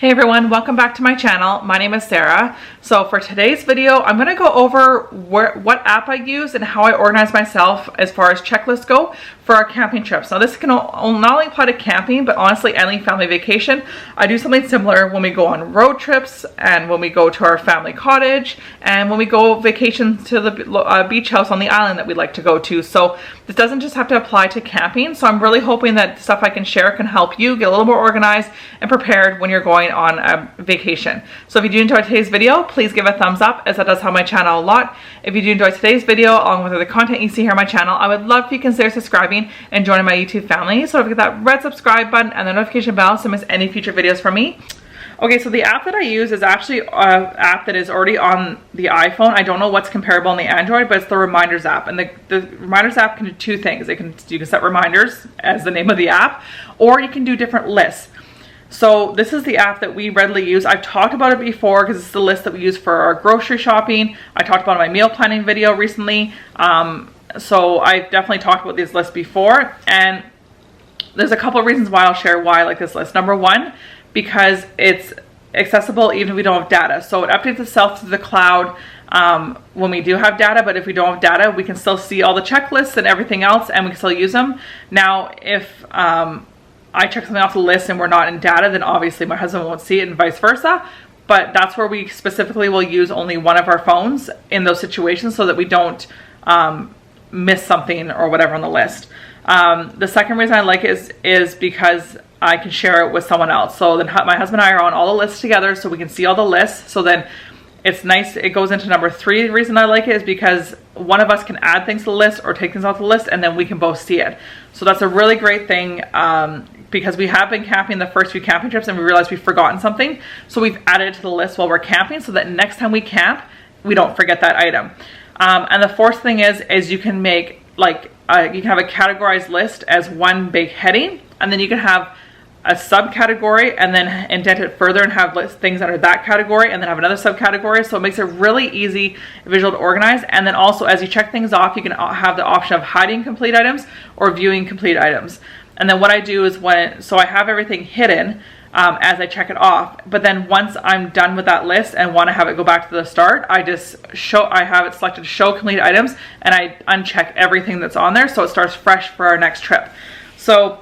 Hey everyone, welcome back to my channel. My name is Sarah. So for today's video, I'm going to go over what app I use and how I organize myself as far as checklists go for our camping trips. Now this can not only apply to camping, but honestly any family vacation. I do something similar when we go on road trips and when we go to our family cottage and when we go vacation to the beach house on the island that we like to go to. So this doesn't just have to apply to camping. So I'm really hoping that the stuff I can share can help you get a little more organized and prepared when you're going on a vacation. So if you do enjoy today's video, please give a thumbs up, as that does help my channel a lot. If you do enjoy today's video along with the content you see here on my channel, I would love if you consider subscribing and joining my YouTube family. So if you get that red subscribe button and the notification bell so you miss any future videos from me. Okay, so the app that I use is actually an app that is already on the iPhone. I don't know what's comparable on the Android, but it's the Reminders app. And the Reminders app can do two things. You can set reminders as the name of the app, or you can do different lists. So this is the app that we readily use. I've talked about it before because it's the list that we use for our grocery shopping. I talked about it in my meal planning video recently. So I've definitely talked about these lists before. And there's a couple of reasons why I'll share why I like this list. Number one, because it's accessible even if we don't have data. So it updates itself to the cloud when we do have data, but if we don't have data, we can still see all the checklists and everything else and we can still use them. Now, if I check something off the list and we're not in data, then obviously my husband won't see it and vice versa. But that's where we specifically will use only one of our phones in those situations so that we don't miss something or whatever on the list. The second reason I like it is because I can share it with someone else. So then my husband and I are on all the lists together so we can see all the lists. So then it's nice. It goes into number three. The reason I like it is because one of us can add things to the list or take things off the list and then we can both see it. So that's a really great thing because we have been camping the first few camping trips and we realized we've forgotten something. So we've added it to the list while we're camping so that next time we camp, we don't forget that item. And the fourth thing is you can make you can have a categorized list as one big heading, and then you can have a subcategory and then indent it further and have things under that category and then have another subcategory. So it makes it really easy visual to organize. And then also as you check things off, you can have the option of hiding complete items or viewing complete items. And then what I do is so I have everything hidden as I check it off. But then once I'm done with that list and want to have it go back to the start, I have it selected to show complete items and I uncheck everything that's on there so it starts fresh for our next trip. So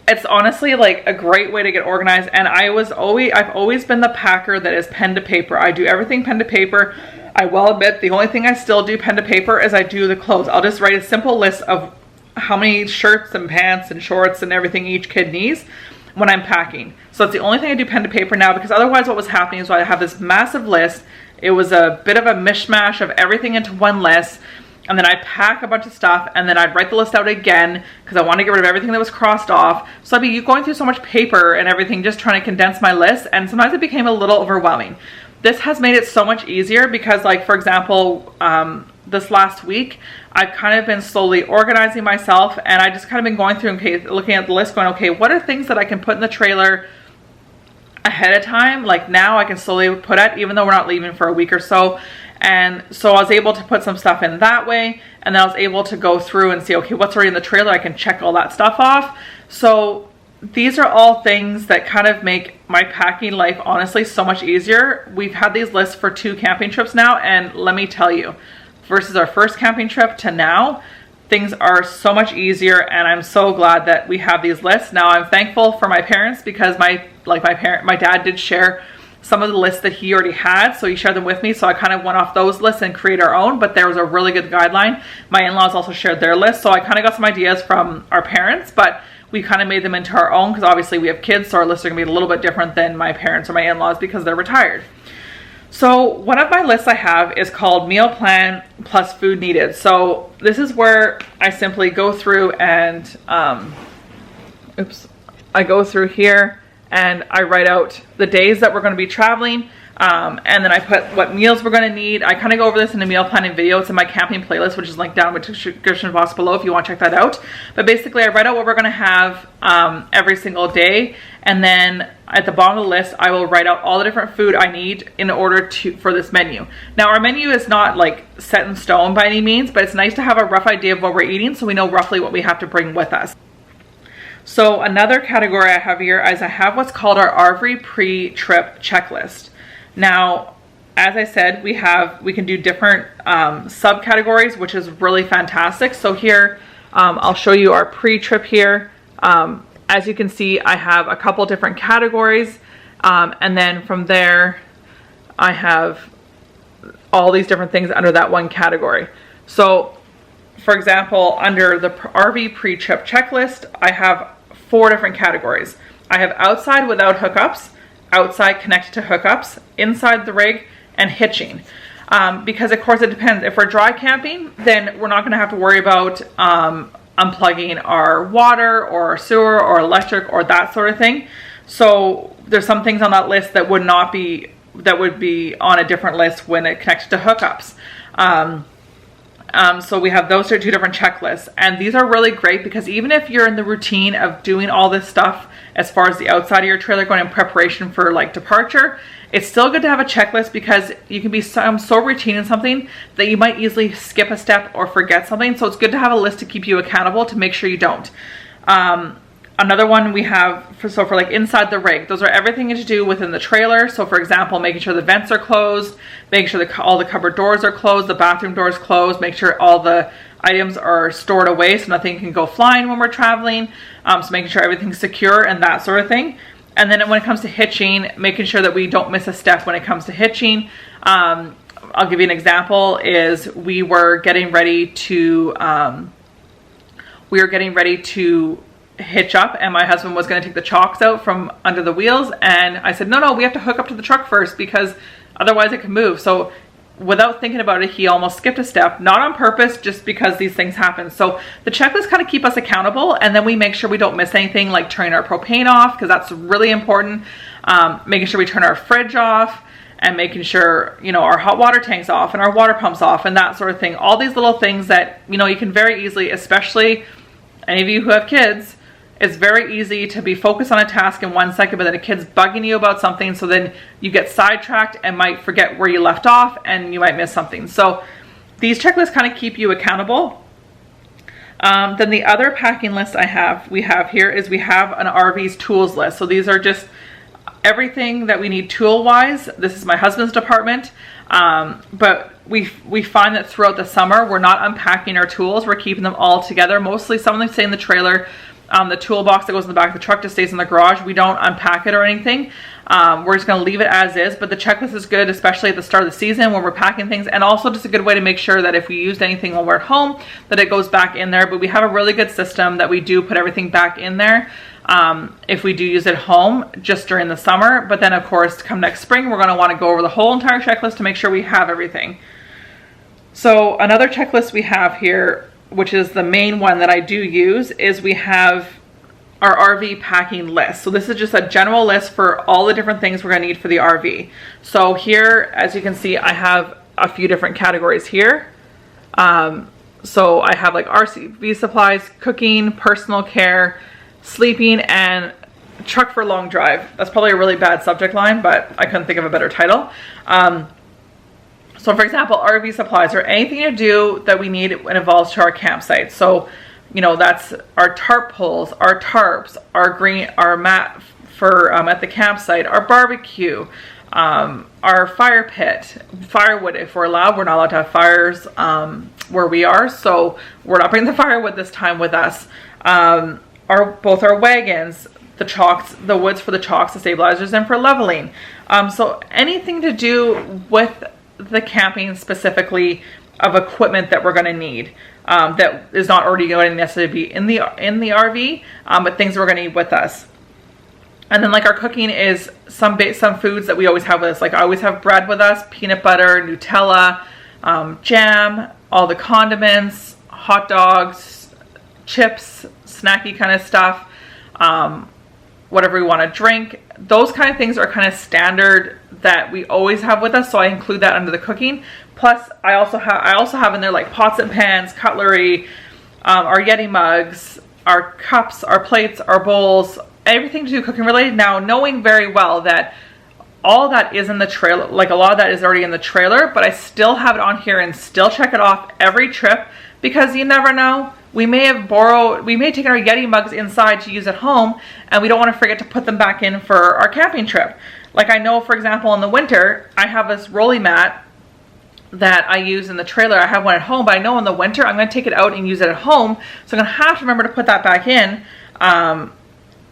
it's honestly like a great way to get organized. And I've always been the packer that is pen to paper. I do everything pen to paper. I will admit the only thing I still do pen to paper is I do the clothes. I'll just write a simple list of how many shirts and pants and shorts and everything each kid needs when I'm packing. So it's the only thing I do pen to paper now, because otherwise what was happening is I have this massive list. It was a bit of a mishmash of everything into one list. And then I'd pack a bunch of stuff and then I'd write the list out again because I want to get rid of everything that was crossed off. So I'd be going through so much paper and everything just trying to condense my list, and sometimes it became a little overwhelming. This has made it so much easier because, like, for example, this last week I've kind of been slowly organizing myself and I just kind of been going through and looking at the list going, okay, what are things that I can put in the trailer ahead of time? Like now I can slowly put it even though we're not leaving for a week or so. And so I was able to put some stuff in that way, and then I was able to go through and see, okay, what's already in the trailer? I can check all that stuff off. So these are all things that kind of make my packing life honestly so much easier. We've had these lists for 2 camping trips now, and let me tell you, versus our first camping trip to now, things are so much easier, and I'm so glad that we have these lists. Now I'm thankful for my parents because my dad did share some of the lists that he already had, so he shared them with me, so I kind of went off those lists and created our own, but there was a really good guideline. My in-laws also shared their list, so I kind of got some ideas from our parents, but we kind of made them into our own because obviously we have kids, so our lists are going to be a little bit different than my parents or my in-laws because they're retired. So one of my lists I have is called Meal Plan plus Food Needed. So this is where I simply go through and I go through here and I write out the days that we're going to be traveling, and then I put what meals we're going to need. I kind of go over this in a meal planning video. It's in my camping playlist, which is linked down in the description box below if you want to check that out. But basically I write out what we're going to have every single day, and then at the bottom of the list I will write out all the different food I need in order for this menu. Now our menu is not like set in stone by any means, but it's nice to have a rough idea of what we're eating so we know roughly what we have to bring with us. So another category I have here is I have what's called our RV pre-trip checklist. Now, as I said, we can do different subcategories, which is really fantastic. So here, I'll show you our pre-trip here. As you can see, I have a couple different categories. And then from there, I have all these different things under that one category. So for example, under the RV pre-trip checklist, I have 4 different categories. I have outside without hookups, outside connected to hookups, inside the rig, and hitching. Because of course it depends. If we're dry camping, then we're not going to have to worry about unplugging our water or our sewer or electric or that sort of thing. So there's some things on that list that would be on a different list when it connects to hookups. So we have those 2 different checklists, and these are really great because even if you're in the routine of doing all this stuff as far as the outside of your trailer going in preparation for like departure, it's still good to have a checklist because you can be so routine in something that you might easily skip a step or forget something. So it's good to have a list to keep you accountable to make sure you don't. Another one we have for like inside the rig, those are everything to do within the trailer. So for example, making sure the vents are closed, making sure all the cupboard doors are closed, the bathroom doors closed, make sure all the items are stored away so nothing can go flying when we're traveling. So making sure everything's secure and that sort of thing. And then when it comes to hitching, making sure that we don't miss a step when it comes to hitching. I'll give you an example is we were getting ready to hitch up, and my husband was going to take the chocks out from under the wheels, and I said no, we have to hook up to the truck first because otherwise it can move. So without thinking about it, he almost skipped a step, not on purpose, just because these things happen. So the checklists kind of keep us accountable, and then we make sure we don't miss anything like turning our propane off, because that's really important. Making sure we turn our fridge off, and making sure, you know, our hot water tank's off and our water pump's off and that sort of thing. All these little things that, you know, you can very easily, especially any of you who have kids, it's very easy to be focused on a task in 1 second, but then a kid's bugging you about something, so then you get sidetracked and might forget where you left off and you might miss something. So these checklists kind of keep you accountable. Then the other packing list we have here is we have an RV's tools list. So these are just everything that we need tool-wise. This is my husband's department, but we find that throughout the summer we're not unpacking our tools. We're keeping them all together. Mostly some of them stay in the trailer. The toolbox that goes in the back of the truck just stays in the garage. We don't unpack it or anything. We're just going to leave it as is, but the checklist is good, especially at the start of the season when we're packing things, and also just a good way to make sure that if we used anything when we're at home, that it goes back in there. But we have a really good system that we do put everything back in there if we do use it home just during the summer. But then of course, come next spring, we're going to want to go over the whole entire checklist to make sure we have everything. So another checklist we have here, which is the main one that I do use, is we have our RV packing list. So this is just a general list for all the different things we're going to need for the RV. So here, as you can see, I have a few different categories here. So I have like RV supplies, cooking, personal care, sleeping, and truck for long drive. That's probably a really bad subject line, but I couldn't think of a better title. So for example, RV supplies, or anything to do that we need when it involves to our campsite. So, you know, that's our tarp poles, our tarps, our mat for at the campsite, our barbecue, our fire pit, firewood if we're allowed. We're not allowed to have fires where we are, so we're not bringing the firewood this time with us. Both our wagons, the chocks, the woods for the chocks, the stabilizers, and for leveling. So anything to do with the camping specifically of equipment that we're going to need that is not already going to necessarily be in the RV, but things we're going to need with us. And then like our cooking is some foods that we always have with us. Like I always have bread with us, peanut butter, Nutella, jam, all the condiments, hot dogs, chips, snacky kind of stuff, whatever we want to drink. Those kind of things are kind of standard that we always have with us, so I include that under the cooking. Plus I also have in there like pots and pans, cutlery, our Yeti mugs, our cups, our plates, our bowls, everything to do cooking related. Now, knowing very well that all that is in the trailer, like a lot of that is already in the trailer, but I still have it on here and still check it off every trip, because you never know we may have taken our Yeti mugs inside to use at home, and we don't want to forget to put them back in for our camping trip. Like I know, for example, in the winter, I have this rolly mat that I use in the trailer. I have one at home, but I know in the winter I'm going to take it out and use it at home. So I'm going to have to remember to put that back in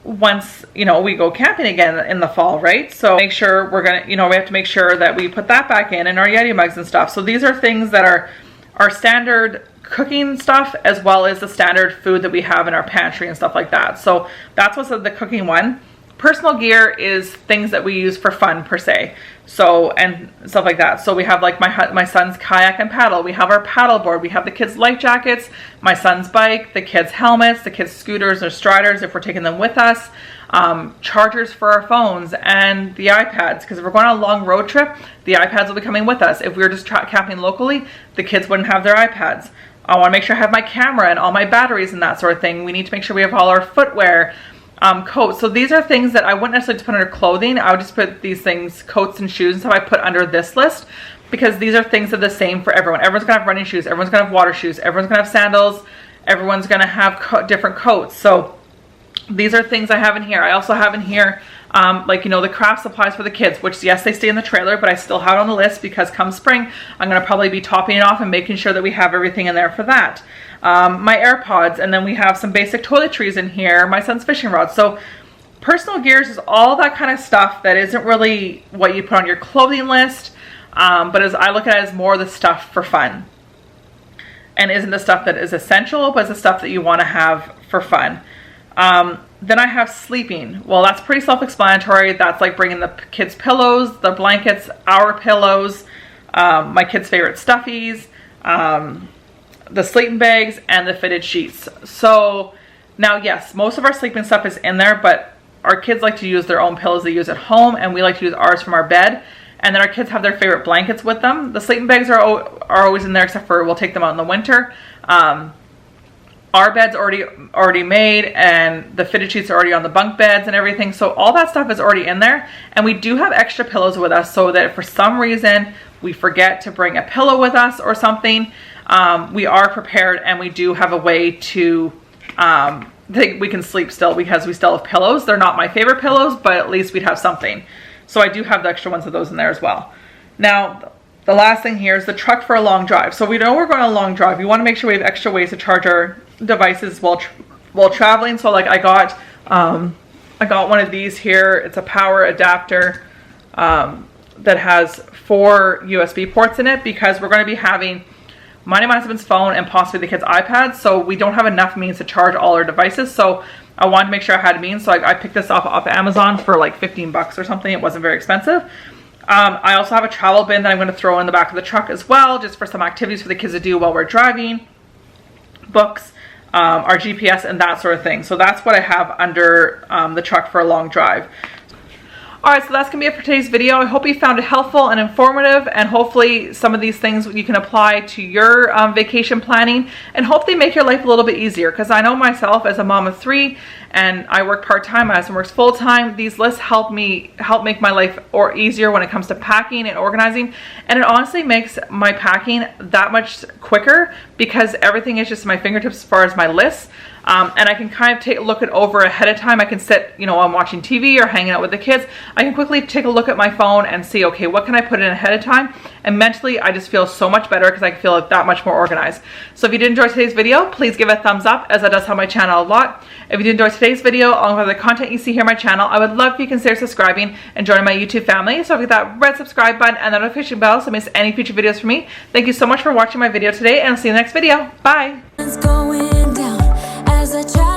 once, you know, we go camping again in the fall, right? So make sure we're going to, you know, we have to make sure that we put that back in our Yeti mugs and stuff. So these are things that are our standard cooking stuff, as well as the standard food that we have in our pantry and stuff like that. So that's what's the cooking one. Personal gear is things that we use for fun per se, so, and stuff like that. So we have like my son's kayak and paddle, we have our paddle board, we have the kids' life jackets, my son's bike, the kids' helmets, the kids' scooters or striders if we're taking them with us, chargers for our phones, and the iPads, because if we're going on a long road trip, the iPads will be coming with us. If we were just camping locally, the kids wouldn't have their iPads. I want to make sure I have my camera and all my batteries and that sort of thing. We need to make sure we have all our footwear, coats. So these are things that I wouldn't necessarily just put under clothing. I would just put these things, coats and shoes, and stuff I put under this list, because these are things that are the same for everyone. Everyone's gonna have running shoes, everyone's gonna have water shoes, everyone's gonna have sandals, everyone's gonna have different coats. So these are things I have in here. I also have in here like, you know, the craft supplies for the kids, which yes, they stay in the trailer, but I still have it on the list because come spring I'm gonna probably be topping it off and making sure that we have everything in there for that. My AirPods, and then we have some basic toiletries in here, my son's fishing rod. So personal gears is all that kind of stuff that isn't really what you put on your clothing list, but as I look at it as more the stuff for fun, and isn't the stuff that is essential, but it's the stuff that you want to have for fun. Then I have sleeping. Well, that's pretty self-explanatory. That's like bringing the kids' pillows, the blankets, our pillows, my kids' favorite stuffies, the sleeping bags, and the fitted sheets. So now, yes, most of our sleeping stuff is in there, but our kids like to use their own pillows they use at home, and we like to use ours from our bed. And then our kids have their favorite blankets with them. The sleeping bags are always in there, except for we'll take them out in the winter. Our bed's already made, and the fitted sheets are already on the bunk beds and everything. So all that stuff is already in there. And we do have extra pillows with us, so that if for some reason we forget to bring a pillow with us or something, we are prepared, and we do have a way to we can sleep still, because we still have pillows. They're not my favorite pillows, but at least we'd have something. So I do have the extra ones of those in there as well. Now, the last thing here is the truck for a long drive. So we know we're going on a long drive. We want to make sure we have extra ways to charge our devices while traveling. So like I got one of these here. It's a power adapter that has 4 USB ports in it, because we're going to be having mine and my husband's phone and possibly the kids' iPads. So we don't have enough means to charge all our devices. So I wanted to make sure I had a means. So I picked this off Amazon for like 15 bucks or something. It wasn't very expensive. I also have a travel bin that I'm going to throw in the back of the truck as well, just for some activities for the kids to do while we're driving, books, our GPS, and that sort of thing. So that's what I have under the truck for a long drive. Alright, so that's going to be it for today's video. I hope you found it helpful and informative, and hopefully some of these things you can apply to your vacation planning, and hope they make your life a little bit easier, because I know myself as a mom of 3, and I work part-time, my husband works full-time. These lists help make my life easier when it comes to packing and organizing, and it honestly makes my packing that much quicker, because everything is just at my fingertips as far as my lists. And I can kind of look it over ahead of time. I can sit, you know, I'm watching TV or hanging out with the kids. I can quickly take a look at my phone and see, okay, what can I put in ahead of time? And mentally, I just feel so much better, because I feel that much more organized. So if you did enjoy today's video, please give it a thumbs up, as that does help my channel a lot. If you did enjoy today's video, along with the content you see here on my channel, I would love if you consider subscribing and joining my YouTube family. So hit that red subscribe button and the notification bell so you miss any future videos from me. Thank you so much for watching my video today, and I'll see you in the next video. Bye! It's going down as a child.